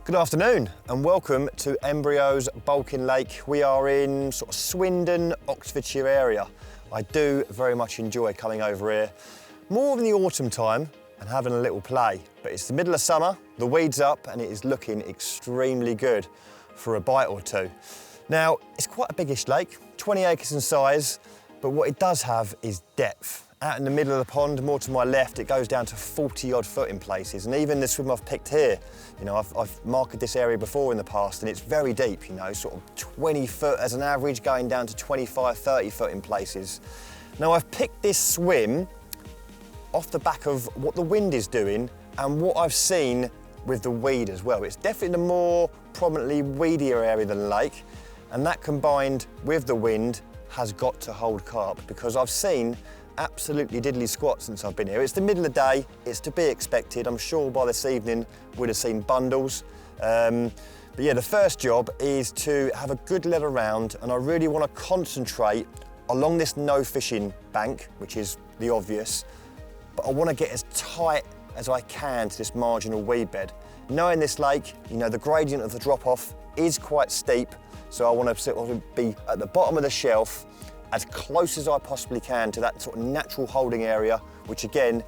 Good afternoon and welcome to Embryo's Baulking Lake. We are in sort of Swindon, Oxfordshire area. I do very much enjoy coming over here, more in the autumn time and having a little play. But it's the middle of summer, the weed's up and it is looking extremely good for a bite or two. Now, it's quite a biggish lake, 20 acres in size, but what it does have is depth. Out in the middle of the pond, more to my left, it goes down to 40 odd foot in places. And even the swim I've picked here, you know, I've marked this area before in the past and it's very deep, you know, sort of 20 foot as an average, going down to 25, 30 foot in places. Now I've picked this swim off the back of what the wind is doing and what I've seen with the weed as well. It's definitely the more prominently weedier area than the lake, and that combined with the wind has got to hold carp, because I've seen absolutely diddly squat since I've been here. It's the middle of the day, it's to be expected. I'm sure by this evening we'd have seen bundles. But yeah, the first job is to have a good let around, and I really want to concentrate along this no fishing bank, which is the obvious, but I want to get as tight as I can to this marginal weed bed. Knowing this lake, you know, the gradient of the drop off is quite steep, so I want to sort of be at the bottom of the shelf as close as I possibly can to that sort of natural holding area, which again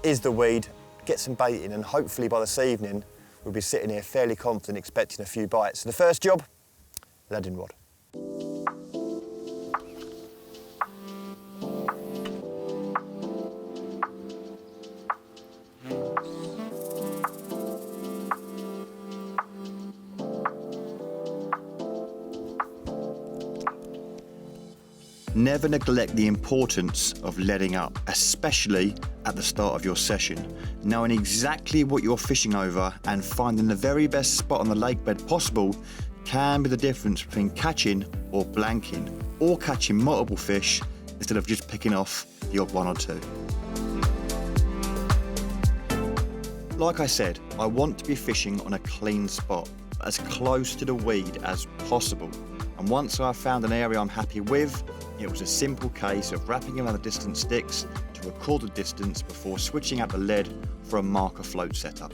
is the weed, get some bait in, and hopefully by this evening we'll be sitting here fairly confident expecting a few bites. So the first job, leading rod. Never neglect the importance of leading up, especially at the start of your session. Knowing exactly what you're fishing over and finding the very best spot on the lake bed possible can be the difference between catching or blanking, or catching multiple fish instead of just picking off the odd one or two. Like I said, I want to be fishing on a clean spot, as close to the weed as possible. And once I found an area I'm happy with, it was a simple case of wrapping around the distance sticks to record the distance before switching out the lead for a marker float setup.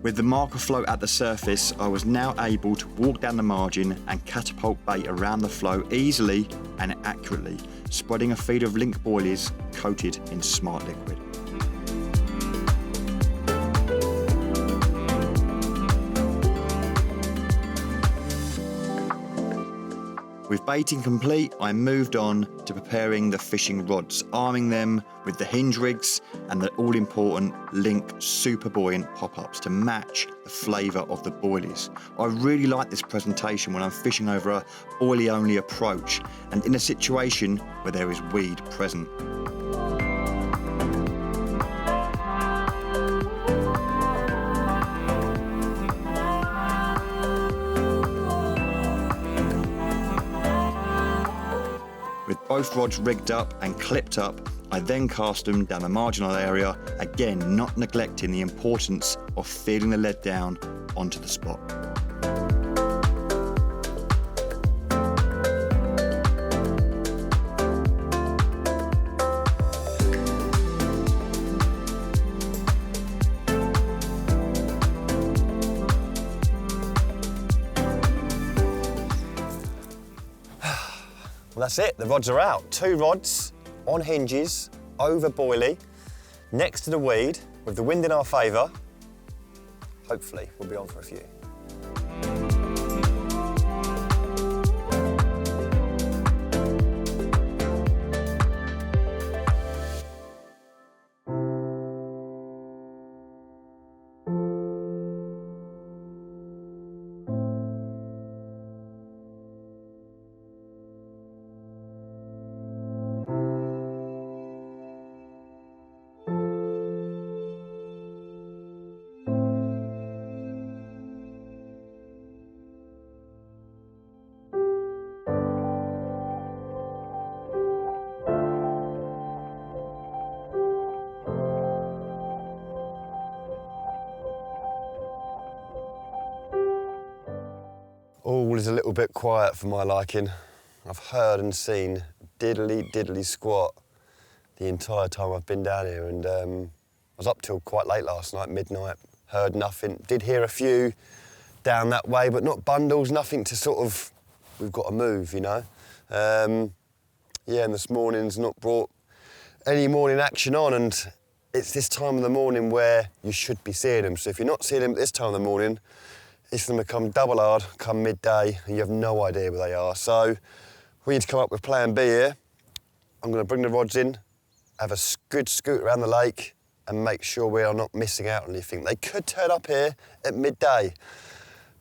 With the marker float at the surface, I was now able to walk down the margin and catapult bait around the flow easily and accurately, spreading a feed of link boilies coated in smart liquid. With baiting complete, I moved on to preparing the fishing rods, arming them with the Hinge Rigs and the all-important Link super buoyant pop-ups to match the flavour of the boilies. I really like this presentation when I'm fishing over a boilie-only approach and in a situation where there is weed present. With both rods rigged up and clipped up, I then cast them down the marginal area, again not neglecting the importance of feeding the lead down onto the spot. Well, that's it, the rods are out. 2 rods on hinges, over Boilie, next to the weed, with the wind in our favour. Hopefully, we'll be on for a few. All is a little bit quiet for my liking. I've heard and seen diddly squat the entire time I've been down here, and I was up till quite late last night, midnight, heard nothing. Did hear a few down that way, but not bundles, nothing to sort of, we've got to move, you know. Yeah, and this morning's not brought any morning action on, and it's this time of the morning where you should be seeing them. So if you're not seeing them at this time of the morning, it's going to become double hard come midday, and you have no idea where they are. So we need to come up with plan B here. I'm going to bring the rods in, have a good scoot around the lake, and make sure we are not missing out on anything. They could turn up here at midday,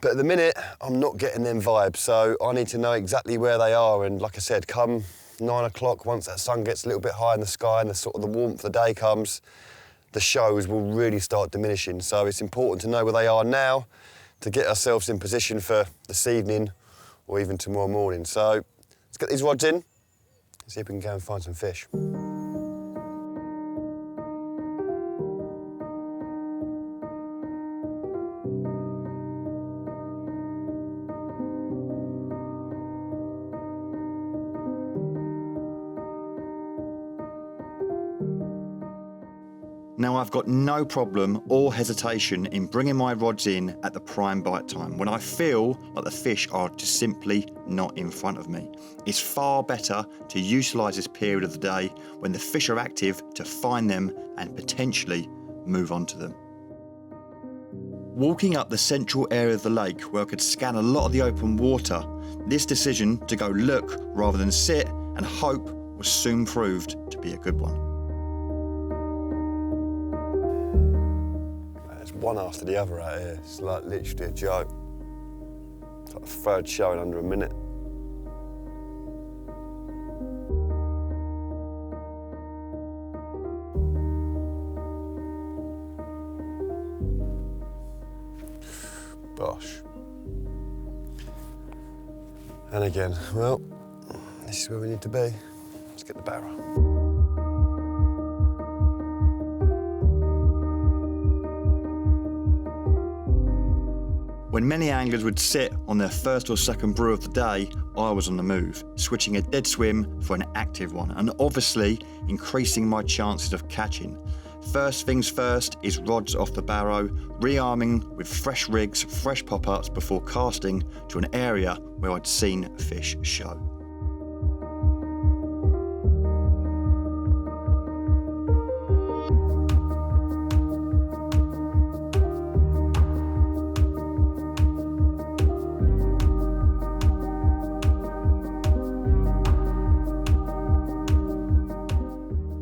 but at the minute, I'm not getting them vibes, so I need to know exactly where they are. And like I said, come 9 o'clock, once that sun gets a little bit high in the sky and the sort of the warmth of the day comes, the shows will really start diminishing. So it's important to know where they are now to get ourselves in position for this evening or even tomorrow morning. So let's get these rods in, see if we can go and find some fish. Now, I've got no problem or hesitation in bringing my rods in at the prime bite time when I feel like the fish are just simply not in front of me. It's far better to utilise this period of the day when the fish are active to find them and potentially move on to them. Walking up the central area of the lake where I could scan a lot of the open water, this decision to go look rather than sit and hope was soon proved to be a good one. One after the other out here. It's like literally a joke. It's like a third show in under a minute. Gosh. And again, well, this is where we need to be. Let's get the barrow. When many anglers would sit on their first or second brew of the day, I was on the move, switching a dead swim for an active one, and obviously increasing my chances of catching. First things first is rods off the barrow, rearming with fresh rigs, fresh pop-ups before casting to an area where I'd seen fish show.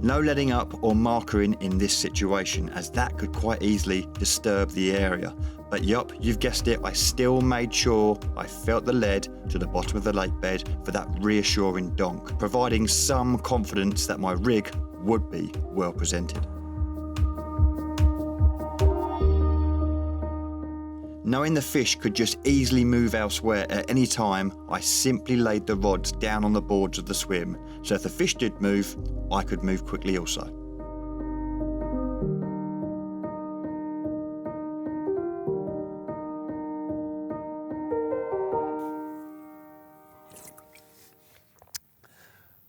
No letting up or markering in this situation, as that could quite easily disturb the area. But yup, you've guessed it, I still made sure I felt the lead to the bottom of the lake bed for that reassuring donk, providing some confidence that my rig would be well presented. Knowing the fish could just easily move elsewhere at any time, I simply laid the rods down on the boards of the swim, so if the fish did move, I could move quickly also.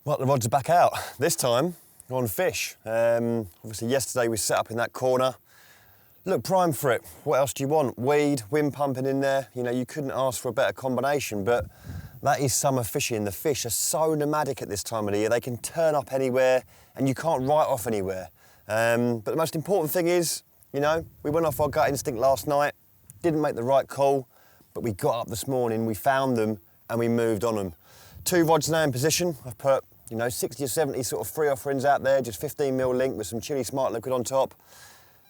Well, the rods are back out. This time, we're on fish. Obviously yesterday we set up in that corner. Look, prime for it. What else do you want? Weed, wind pumping in there. You know, you couldn't ask for a better combination, but that is summer fishing. The fish are so nomadic at this time of the year. They can turn up anywhere and you can't write off anywhere. But the most important thing is, you know, we went off our gut instinct last night, didn't make the right call, but we got up this morning, we found them and we moved on them. 2 rods now in position. I've put, you know, 60 or 70 sort of free offerings out there, just 15mm link with some Chili Smart liquid on top.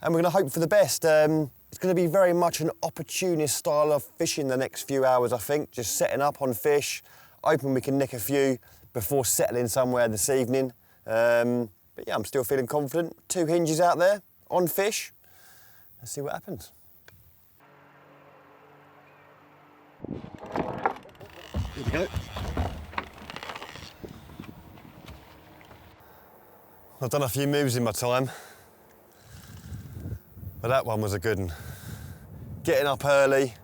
And we're going to hope for the best. It's going to be very much an opportunist style of fishing the next few hours, I think. Just setting up on fish, hoping we can nick a few before settling somewhere this evening. But yeah, I'm still feeling confident. 2 hinges out there on fish. Let's see what happens. Here we go. I've done a few moves in my time. But that one was a good one. Getting up early,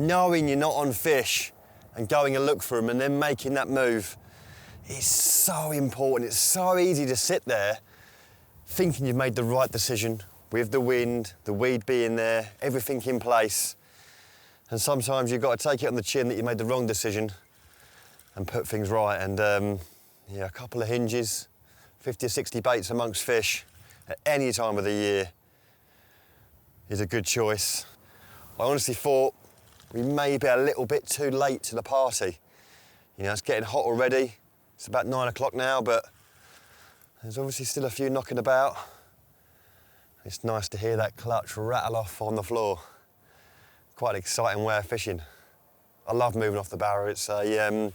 knowing you're not on fish and going and look for them and then making that move is so important. It's so easy to sit there thinking you've made the right decision with the wind, the weed being there, everything in place. And sometimes you've got to take it on the chin that you made the wrong decision and put things right. And yeah, a couple of hinges, 50 or 60 baits amongst fish at any time of the year is a good choice. I honestly thought we may be a little bit too late to the party. You know, it's getting hot already. It's about 9 o'clock now, but there's obviously still a few knocking about. It's nice to hear that clutch rattle off on the floor. Quite an exciting way of fishing. I love moving off the barrow. It's a,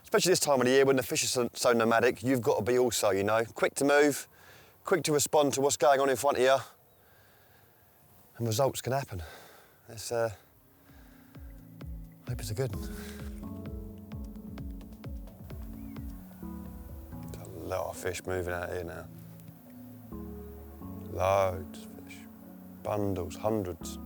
especially this time of the year when the fish are so nomadic, you've got to be also, you know, quick to move, quick to respond to what's going on in front of you, and results can happen. Let's hope it's a good one. A lot of fish moving out here now. Loads of fish, bundles, hundreds.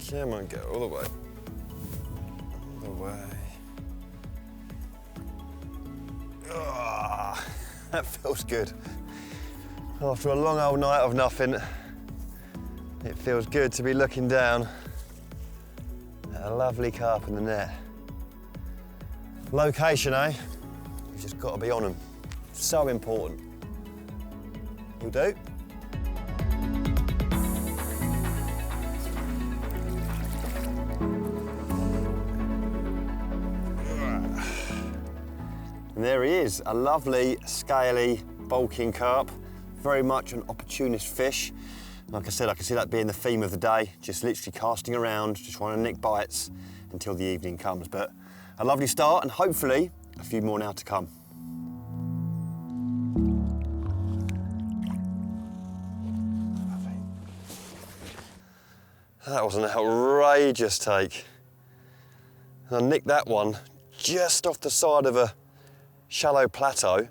Come on, go all the way. All the way. Oh, that feels good. After a long old night of nothing, it feels good to be looking down at a lovely carp in the net. Location, eh? You've just got to be on them. So important. You'll do? And there he is, a lovely, scaly, bulking carp. Very much an opportunist fish. Like I said, I can see that being the theme of the day, just literally casting around, just trying to nick bites until the evening comes. But a lovely start, and hopefully a few more now to come. That was an outrageous take. And I nicked that one just off the side of a shallow plateau,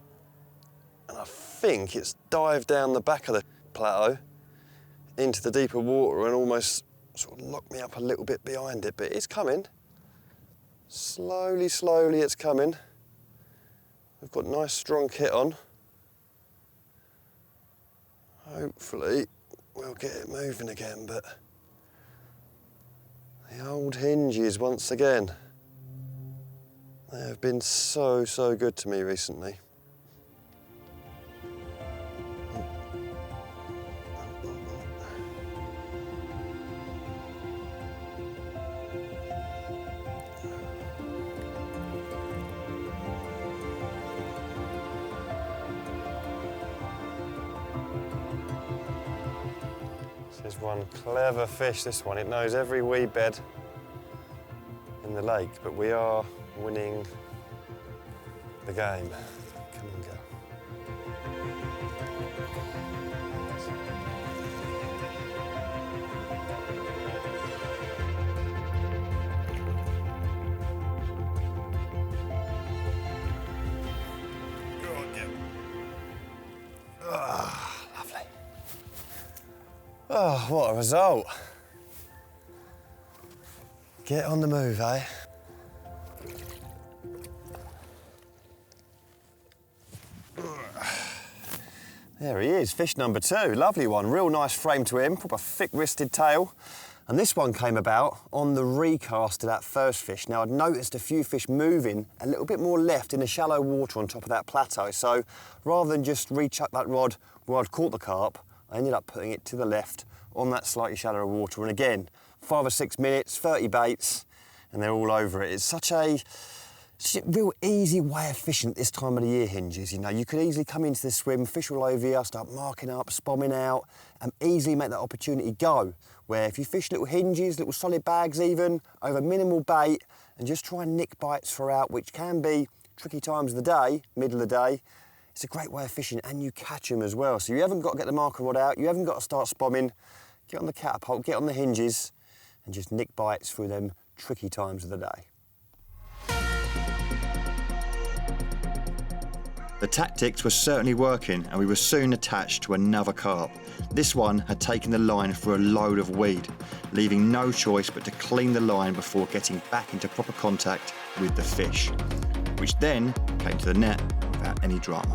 and I think it's dived down the back of the plateau into the deeper water and almost sort of locked me up a little bit behind it, but it's coming. Slowly, slowly it's coming. We've got nice strong kit on. Hopefully we'll get it moving again, but the old hinges once again. They have been so, so good to me recently. This is one clever fish, this one. It knows every weed bed in the lake, but we are winning the game. Come on, go. Go on, go. Ah, lovely. Oh, what a result. Get on the move, eh? There he is, fish number 2. Lovely one, real nice frame to him, proper thick-wristed tail. And this one came about on the recast of that first fish. Now, I'd noticed a few fish moving a little bit more left in the shallow water on top of that plateau. So rather than just rechuck that rod where I'd caught the carp, I ended up putting it to the left on that slightly shallower water. And again, 5 or 6 minutes, 30 baits, and they're all over it. It's such a real easy way of fishing at this time of the year, Hinges. You know, you could easily come into the swim, fish all over you, start marking up, spomming out, and easily make that opportunity go. Where if you fish little hinges, little solid bags even, over minimal bait, and just try and nick bites throughout, which can be tricky times of the day, middle of the day. It's a great way of fishing, and you catch them as well. So you haven't got to get the marker rod out, you haven't got to start spomming. Get on the catapult, get on the hinges, and just nick bites through them tricky times of the day. The tactics were certainly working, and we were soon attached to another carp. This one had taken the line for a load of weed, leaving no choice but to clean the line before getting back into proper contact with the fish, which then came to the net without any drama.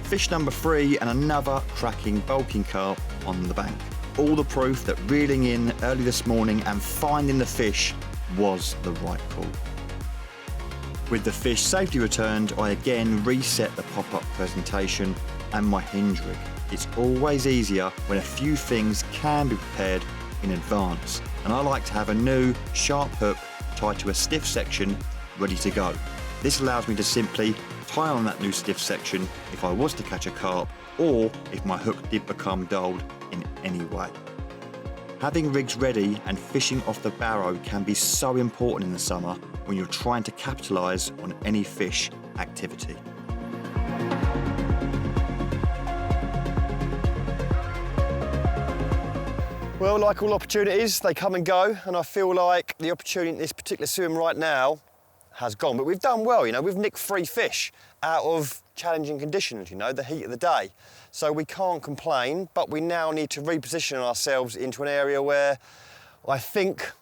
Fish number 3 and another cracking bulking carp on the bank. All the proof that reeling in early this morning and finding the fish was the right call. With the fish safely returned, I again reset the pop-up presentation and my hinge rig. It's always easier when a few things can be prepared in advance, and I like to have a new sharp hook tied to a stiff section ready to go. This allows me to simply tie on that new stiff section if I was to catch a carp, or if my hook did become dulled in any way. Having rigs ready and fishing off the barrow can be so important in the summer when you're trying to capitalise on any fish activity. Well, like all opportunities, they come and go, and I feel like the opportunity in this particular swim right now has gone. But we've done well, you know, we've nicked 3 fish out of challenging conditions, you know, the heat of the day. So we can't complain, but we now need to reposition ourselves into an area where I think,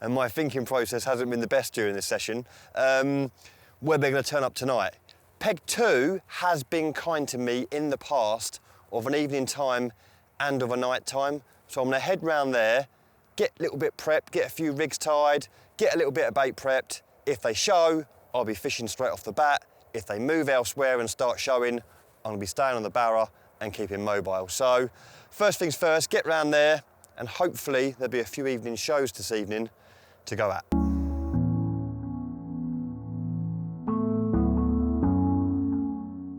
and my thinking process hasn't been the best during this session, where they're going to turn up tonight. Peg 2 has been kind to me in the past of an evening time and of a night time. So I'm going to head round there, get a little bit prepped, get a few rigs tied, get a little bit of bait prepped. If they show, I'll be fishing straight off the bat. If they move elsewhere and start showing, I'm going to be staying on the barra and keeping mobile. So first things first, get round there, and hopefully there'll be a few evening shows this evening to go at.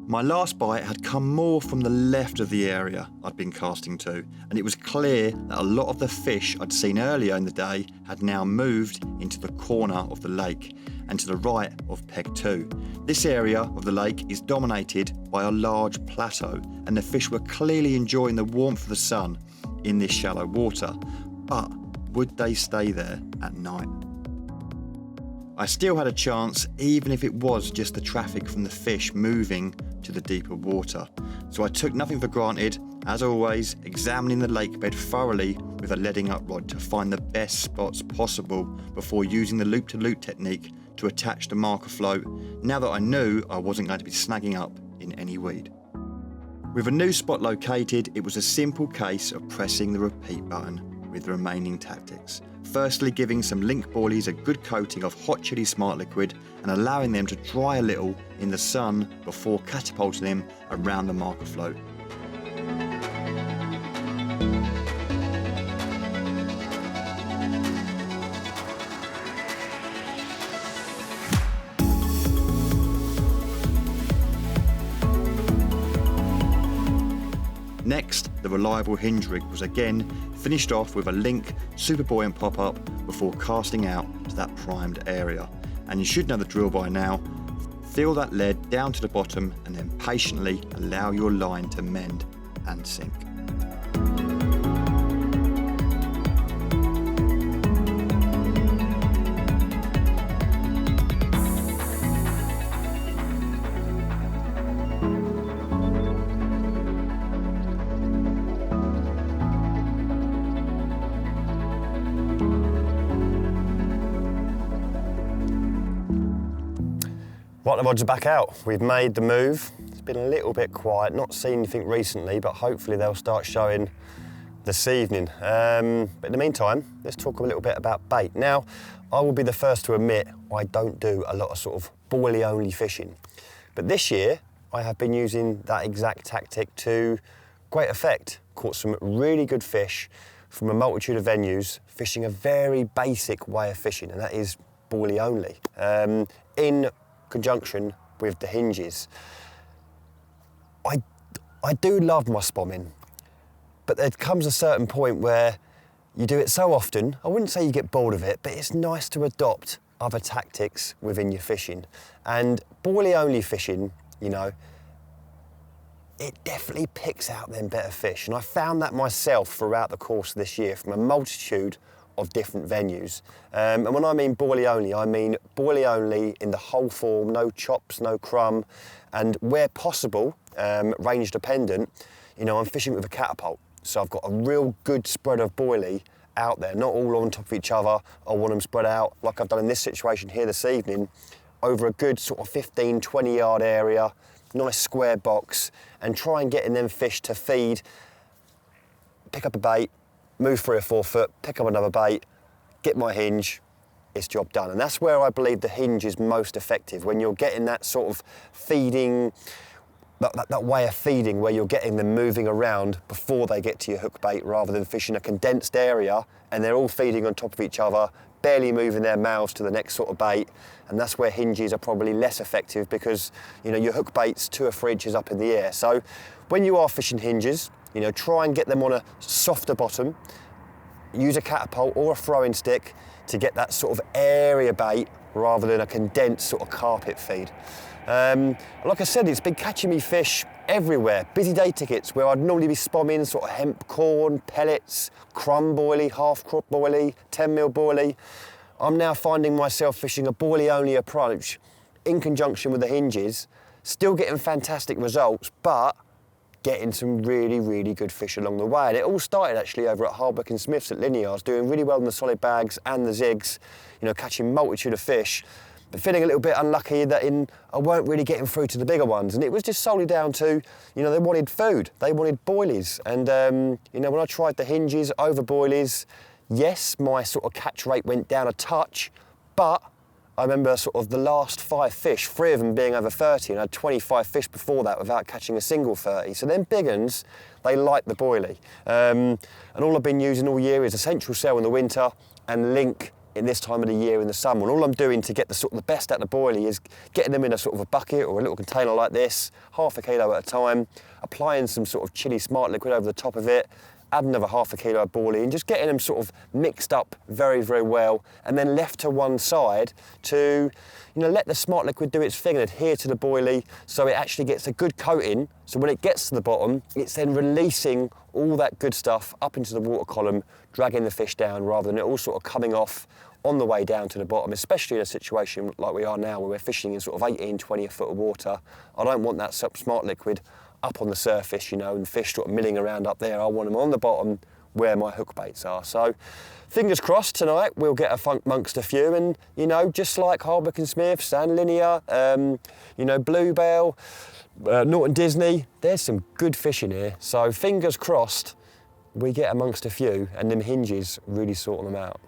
My last bite had come more from the left of the area I'd been casting to, and it was clear that a lot of the fish I'd seen earlier in the day had now moved into the corner of the lake and to the right of Peg 2. This area of the lake is dominated by a large plateau, and the fish were clearly enjoying the warmth of the sun in this shallow water, but would they stay there at night? I still had a chance, even if it was just the traffic from the fish moving to the deeper water. So I took nothing for granted, as always, examining the lake bed thoroughly with a leading up rod to find the best spots possible before using the loop-to-loop technique to attach the marker float, now that I knew I wasn't going to be snagging up in any weed. With a new spot located, it was a simple case of pressing the repeat button with the remaining tactics. Firstly, giving some link boilies a good coating of hot chili smart liquid and allowing them to dry a little in the sun before catapulting them around the marker float. Next, the reliable hinge rig was again finished off with a link super buoyant pop-up before casting out to that primed area. And you should know the drill by now. Fill that lead down to the bottom and then patiently allow your line to mend and sink. Right, the rods are back out. We've made the move. It's been a little bit quiet, not seen anything recently, but hopefully they'll start showing this evening. But in the meantime, let's talk a little bit about bait. Now, I will be the first to admit I don't do a lot of sort of Boilie only fishing. But this year, I have been using that exact tactic to great effect. Caught some really good fish from a multitude of venues, fishing a very basic way of fishing, and that is Boilie only. In conjunction with the hinges. I do love my spomming, but there comes a certain point where you do it so often, I wouldn't say you get bored of it, but it's nice to adopt other tactics within your fishing. And Boilie only fishing, you know, it definitely picks out them better fish. And I found that myself throughout the course of this year from a multitude of different venues. And when I mean Boilie only, I mean Boilie only in the whole form, no chops, no crumb, and where possible, range dependent, you know, I'm fishing with a catapult. So I've got a real good spread of Boilie out there, not all on top of each other. I want them spread out like I've done in this situation here this evening, over a good sort of 15, 20 yard area, nice square box, and try and get in them fish to feed, pick up a bait, move 3 or 4 foot, pick up another bait, get my hinge, it's job done. And that's where I believe the hinge is most effective, when you're getting that sort of feeding, that way of feeding where you're getting them moving around before they get to your hook bait, rather than fishing a condensed area and they're all feeding on top of each other, barely moving their mouths to the next sort of bait. And that's where hinges are probably less effective, because you know your hook bait's 2 or 3 inches up in the air. So when you are fishing hinges, you know, try and get them on a softer bottom, use a catapult or a throwing stick to get that sort of area bait rather than a condensed sort of carpet feed. Like I said, it's been catching me fish everywhere. Busy day tickets where I'd normally be spomming sort of hemp corn, pellets, crumb boilie, half crop boilie, 10mm boilie. I'm now finding myself fishing a Boilie only approach in conjunction with the hinges, still getting fantastic results, but getting some really, really good fish along the way. And it all started actually over at Hardwick and Smith's at Linear. I was doing really well in the solid bags and the zigs, you know, catching multitude of fish, but feeling a little bit unlucky that I weren't really getting through to the bigger ones. And it was just solely down to, you know, they wanted food, they wanted boilies. And, you know, when I tried the hinges over boilies, yes, my sort of catch rate went down a touch, but I remember sort of the last 5 fish, 3 of them being over 30, and I had 25 fish before that without catching a single 30. So them big uns, they like the boilie. And all I've been using all year is Essential Cell in the winter and Link in this time of the year in the summer. And all I'm doing to get the sort of the best out of the boilie is getting them in a sort of a bucket or a little container like this, ½ a kilo at a time, applying some sort of chili smart liquid over the top of it, add another ½ a kilo of boilie, and just getting them sort of mixed up very, very well, and then left to one side to, you know, let the smart liquid do its thing and adhere to the boilie so it actually gets a good coating. So when it gets to the bottom, it's then releasing all that good stuff up into the water column, dragging the fish down rather than it all sort of coming off on the way down to the bottom, especially in a situation like we are now where we're fishing in sort of 18, 20 foot of water. I don't want that smart liquid up on the surface, you know, and fish sort of milling around up there. I want them on the bottom where my hook baits are. So fingers crossed tonight we'll get amongst a few, and you know, just like Hardwick and Smith's and Linear, you know, Bluebell, Norton Disney, there's some good fish in here. So fingers crossed we get amongst a few and them hinges really sorting them out.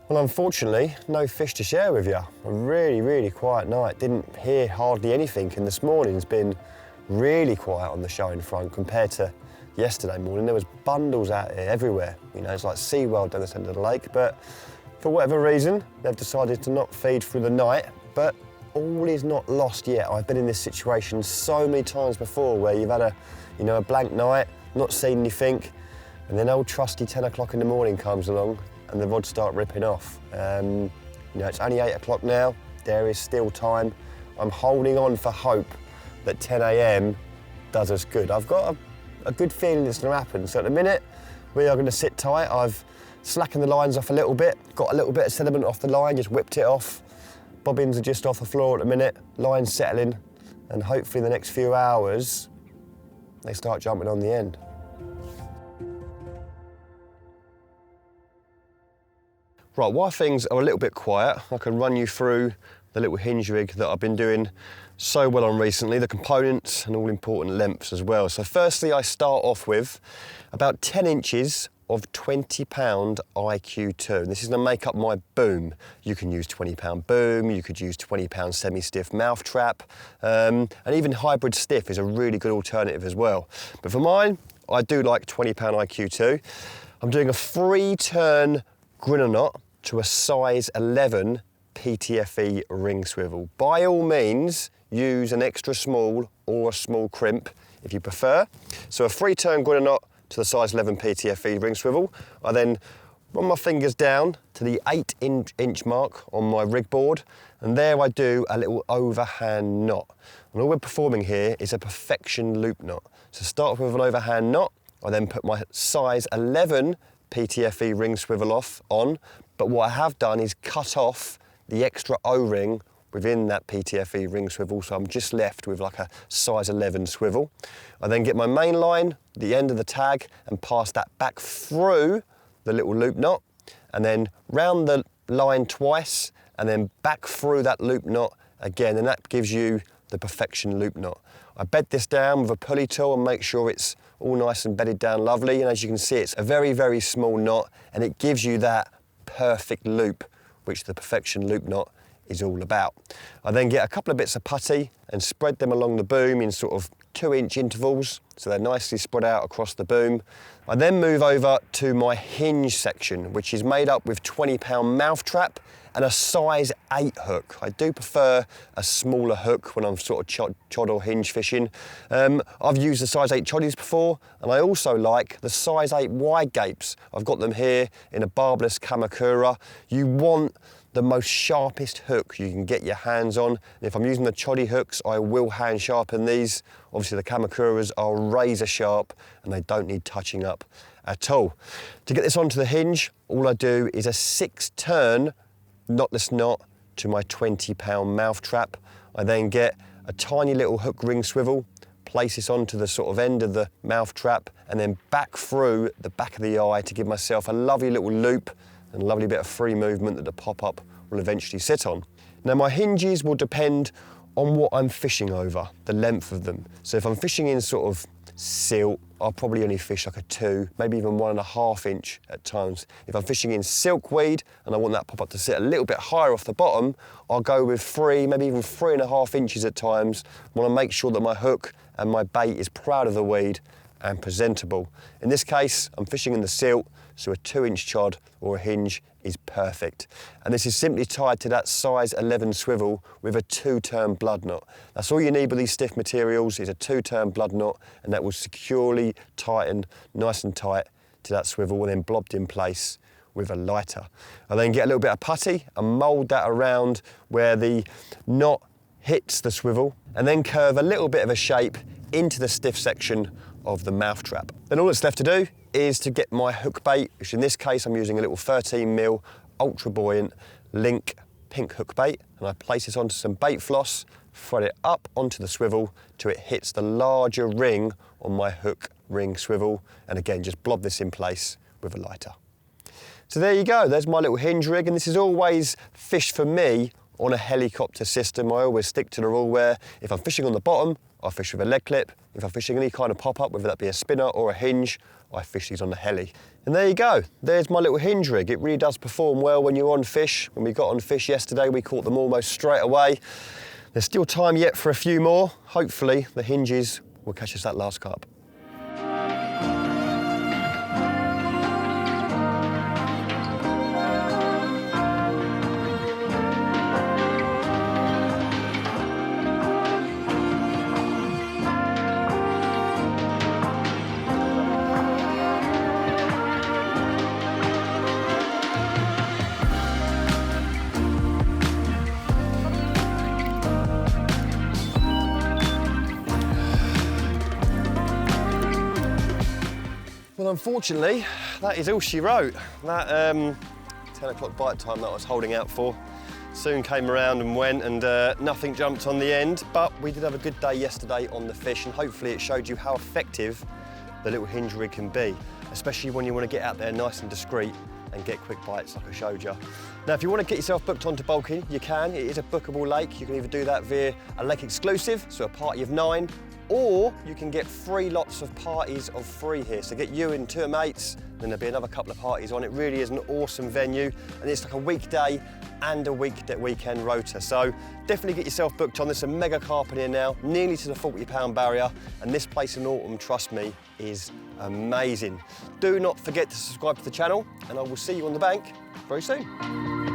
Well, unfortunately, no fish to share with you. A really, really quiet night. Didn't hear hardly anything, and this morning's been really quiet on the showing front compared to yesterday morning. There was bundles out here everywhere. You know, it's like SeaWorld down the centre of the lake, but for whatever reason, they've decided to not feed through the night, but all is not lost yet. I've been in this situation so many times before where you've had a blank night, not seen anything, and then old trusty 10 o'clock in the morning comes along and the rods start ripping off. You know, it's only 8 o'clock now, there is still time. I'm holding on for hope that 10 a.m. does us good. I've got a good feeling it's gonna happen. So at the minute, we are gonna sit tight. I've slackened the lines off a little bit, got a little bit of sediment off the line, just whipped it off. Bobbins are just off the floor at the minute, line's settling, and hopefully in the next few hours, they start jumping on the end. Right, while things are a little bit quiet, I can run you through the little hinge rig that I've been doing so well on recently, the components and all important lengths as well. So firstly, I start off with about 10 inches of 20-pound IQ2. This is gonna make up my boom. You can use 20-pound boom, you could use 20-pound semi-stiff mouth trap, and even hybrid stiff is a really good alternative as well. But for mine, I do like 20-pound IQ2. I'm doing a 3-turn grinner knot to a size 11 PTFE ring swivel. By all means, use an extra small or a small crimp if you prefer. So a 3-turn grinner knot to the size 11 PTFE ring swivel. I then run my fingers down to the 8-inch mark on my rig board, and there I do a little overhand knot. And all we're performing here is a perfection loop knot. So start off with an overhand knot. I then put my size 11 PTFE ring swivel off on, but what I have done is cut off the extra O-ring within that PTFE ring swivel, so I'm just left with like a size 11 swivel. I then get my main line, the end of the tag, and pass that back through the little loop knot, and then round the line twice, and then back through that loop knot again, and that gives you the perfection loop knot. I bed this down with a pulley tool and make sure it's all nice and bedded down lovely, and as you can see, it's a very, very small knot, and it gives you that perfect loop, which the perfection loop knot is all about. I then get a couple of bits of putty and spread them along the boom in sort of 2-inch intervals, so they're nicely spread out across the boom. I then move over to my hinge section, which is made up with 20-pound mouth trap and a size 8 hook. I do prefer a smaller hook when I'm sort of chod or hinge fishing. I've used the size 8 choddies before, and I also like the size 8 wide gapes. I've got them here in a barbless Kamakura. You want the most sharpest hook you can get your hands on. And if I'm using the choddy hooks, I will hand sharpen these. Obviously the Kamakuras are razor sharp and they don't need touching up at all. To get this onto the hinge, all I do is a 6-turn knotless knot to my 20-pound mouth trap. I then get a tiny little hook ring swivel, place this onto the sort of end of the mouth trap, and then back through the back of the eye to give myself a lovely little loop and a lovely bit of free movement that the pop-up will eventually sit on. Now my hinges will depend on what I'm fishing over, the length of them. So if I'm fishing in sort of silt, I'll probably only fish like a 2, maybe even 1.5 inch at times. If I'm fishing in silkweed and I want that pop-up to sit a little bit higher off the bottom, I'll go with 3, maybe even 3.5 inches at times. I want to make sure that my hook and my bait is proud of the weed and presentable. In this case, I'm fishing in the silt, so a 2-inch chod or a hinge is perfect. And this is simply tied to that size 11 swivel with a 2-turn blood knot. That's all you need with these stiff materials is a 2-turn blood knot, and that will securely tighten nice and tight to that swivel and then blobbed in place with a lighter. I then get a little bit of putty and mould that around where the knot hits the swivel, and then curve a little bit of a shape into the stiff section of the mouth trap. Then all that's left to do is to get my hook bait, which in this case I'm using a little 13mm ultra buoyant Link pink hook bait, and I place this onto some bait floss, thread it up onto the swivel till it hits the larger ring on my hook ring swivel, and again just blob this in place with a lighter. So there you go, there's my little hinge rig, and this is always fished for me on a helicopter system. I always stick to the rule where if I'm fishing on the bottom, I fish with a leg clip. If I'm fishing any kind of pop-up, whether that be a spinner or a hinge, I fish these on the heli. And there you go, there's my little hinge rig. It really does perform well when you're on fish. When we got on fish yesterday, we caught them almost straight away. There's still time yet for a few more. Hopefully the hinges will catch us that last carp. Well, unfortunately, that is all she wrote. That 10 o'clock bite time that I was holding out for soon came around and went, and nothing jumped on the end, but we did have a good day yesterday on the fish, and hopefully it showed you how effective the little hinge rig can be, especially when you want to get out there nice and discreet and get quick bites like I showed you. Now, if you want to get yourself booked onto Baulking, you can. It is a bookable lake. You can either do that via a lake exclusive, so a party of 9, or you can get 3 lots of parties of 3 here. So get you and 2 mates, then there'll be another couple of parties on. It really is an awesome venue, and it's like a weekday and a weekend rota. So definitely get yourself booked on. There's some mega carp in here now, nearly to the 40-pound barrier, and this place in autumn, trust me, is amazing. Do not forget to subscribe to the channel, and I will see you on the bank very soon.